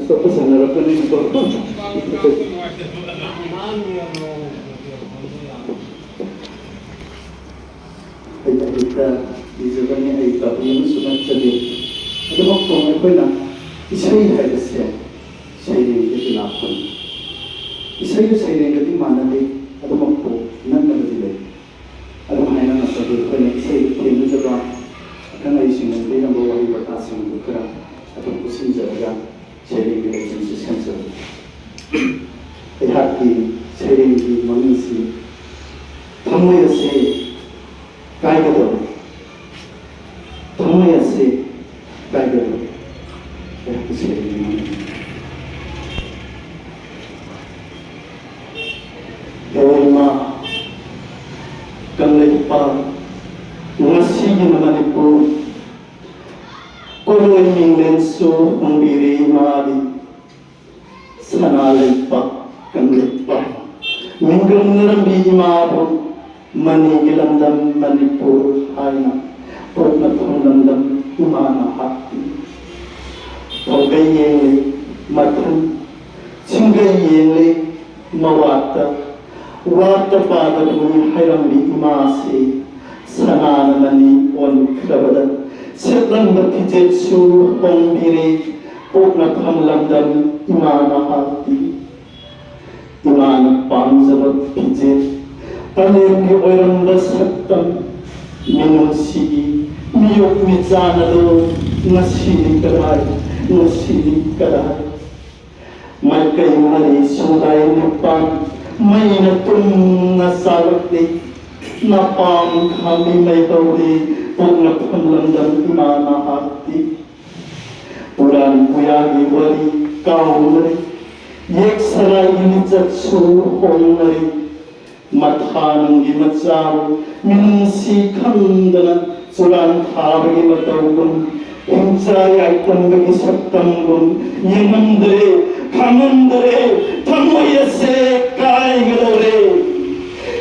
Stop sanarapkan itu. Kita di zaman ini kita punya sunat jadi. Ada waktu apa nak? Isai ada saya itu lakukan. Isai itu mana deh? Ada waktu nak deh. Ada mana nak sebut apa? Isai itu juga akan ada singan dia yang bawa ibadah singan bukan atau kusin jaga sharing relationship sensor. Hati sharing di manusia. Thamaya se काय करतो तुम्ही असे काय करतो Yorma Kanglipa Ngasih Manipur Kurung Minglensu Mbiri Mari Sanalipa Kanglipa Minggung Narambi Maru Mani Gilandam Manipur Haina Purnatham Landam Imana Hati Pogai Yengli Mathan Chingai Yengli Mawata Wata Padaduni Hairambi Imasi Sanana Mani On Krabada Sitlan Batijetsu Hombiri Purnatham Landam Imana Hati Imana Panjabat Pijet Paling orang bersatu minusi miuk mijana do nasi kedai mereka yang hari sudai depan main tum nasarati napam kami maitauri purna pemlandam imana hati puran puyagi wari kau nari yek sarai ini jatsu hong nari Mathanang gimatsaw minsi khandana suran thabagi matawgun himsay ay tambagi saktanggun yemandre khamandre thamoyase kai galore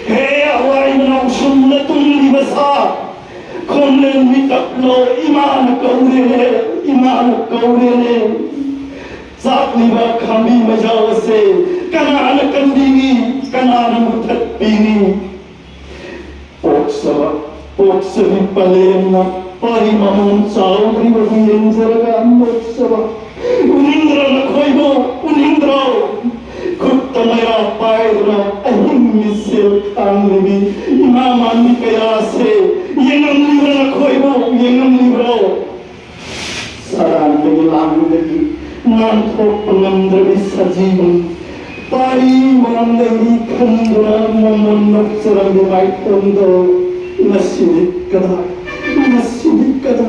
he awai manang sumna tumli basa khonlen mitaklo iman kaure Sakliba kami majawase kanana kandingi kanana muthatpini Poksavi palena parimamun saudri wadiyen zaragan moksava Unindra na khoibo unindra Kuttamaya paidra ahim misil tanglibi imaman mikayase Yengam libra na khoibo yengam libra Saran pengilang lagi Nantok pengamdari sajiban Pari mengamdari kandura Memonok serang di baik tondo Nasidik kada